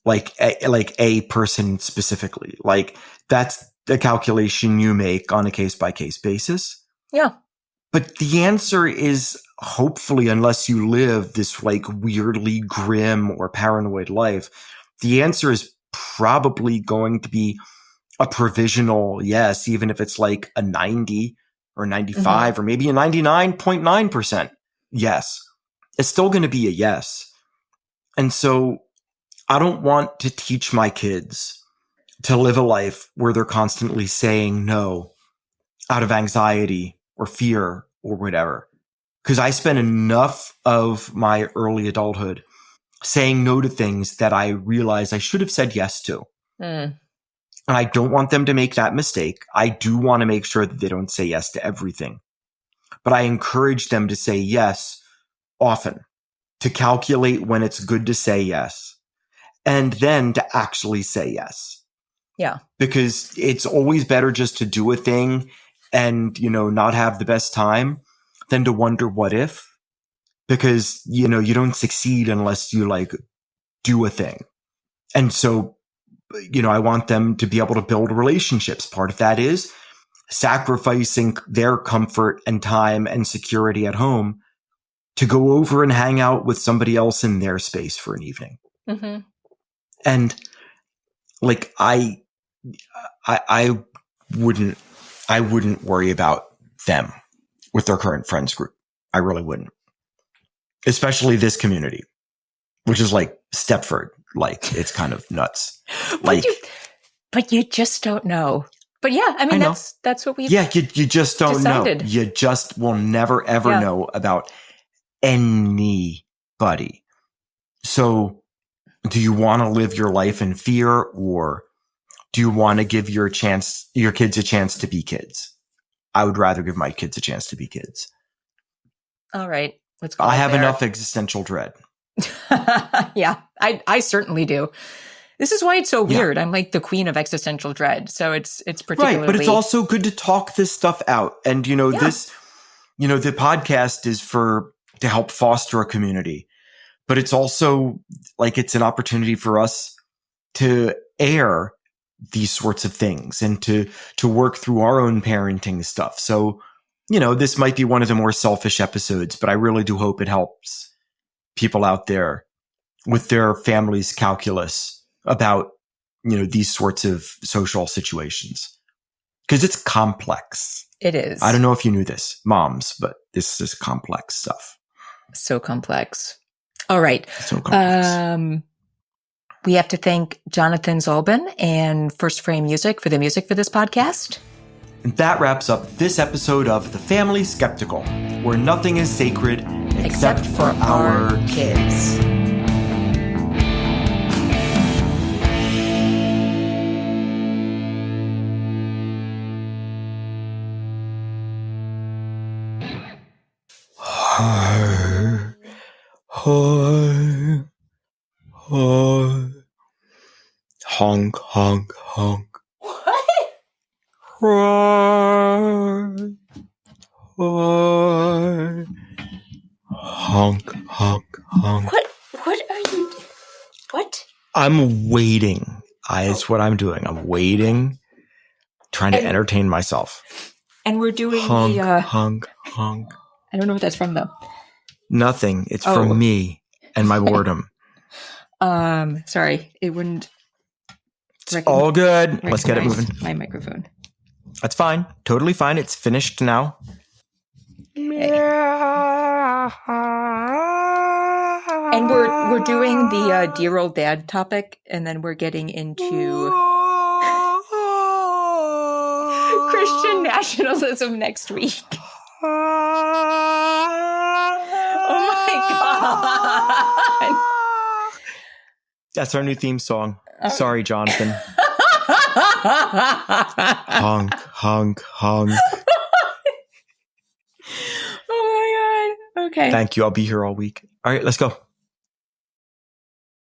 Like a person specifically? Like that's the calculation you make on a case by case basis. Yeah. But the answer is, hopefully, unless you live this like weirdly grim or paranoid life, the answer is probably going to be a provisional yes, even if it's like a 90 or 95 or maybe a 99.9% yes. It's still going to be a yes. And so I don't want to teach my kids to live a life where they're constantly saying no out of anxiety or fear or whatever. Because I spent enough of my early adulthood saying no to things that I realized I should have said yes to. And I don't want them to make that mistake. I do want to make sure that they don't say yes to everything. But I encourage them to say yes often, to calculate when it's good to say yes, and then to actually say yes. Yeah. Because it's always better just to do a thing and, not have the best time than to wonder what if, because, you don't succeed unless you like do a thing. And so, I want them to be able to build relationships. Part of that is sacrificing their comfort and time and security at home to go over and hang out with somebody else in their space for an evening. Mm-hmm. And like, I wouldn't worry about them with their current friends group. I really wouldn't. Especially this community, which is like Stepford. Like, it's kind of nuts. But you just don't know. But yeah, I mean, that's what we've you just don't decided. know. You just will never, ever know about anybody. So do you want to live your life in fear, or do you want to give your kids a chance to be kids? I would rather give my kids a chance to be kids. All right. Let's go. I have enough existential dread. Yeah, I certainly do. This is why it's so weird. I'm like the queen of existential dread. So it's particularly right, but it's also good to talk this stuff out. And the podcast is to help foster a community, but it's also like it's an opportunity for us to air these sorts of things and to work through our own parenting stuff. So, this might be one of the more selfish episodes, but I really do hope it helps people out there with their family's calculus about, these sorts of social situations. Because it's complex. It is. I don't know if you knew this, moms, but this is complex stuff. So complex. All right. So complex. We have to thank Jonathan Zolbin and First Frame Music for the music for this podcast. And that wraps up this episode of The Family Skeptical, where nothing is sacred except for our kids. Honk, honk, honk. What? Honk, honk, honk. What are you? What? I'm waiting. That's what I'm doing. I'm waiting, trying to entertain myself. And we're doing honk, the honk, honk. I don't know what that's from though. Nothing. It's from me and my boredom. Sorry, it wouldn't. It's all good. Let's get it moving. My microphone. That's fine. Totally fine. It's finished now. Okay. And we're doing the dear old dad topic, and then we're getting into Christian nationalism next week. Oh my God. That's our new theme song. Sorry, Jonathan. Honk, honk, honk. Oh my God. Okay. Thank you. I'll be here all week. All right, let's go.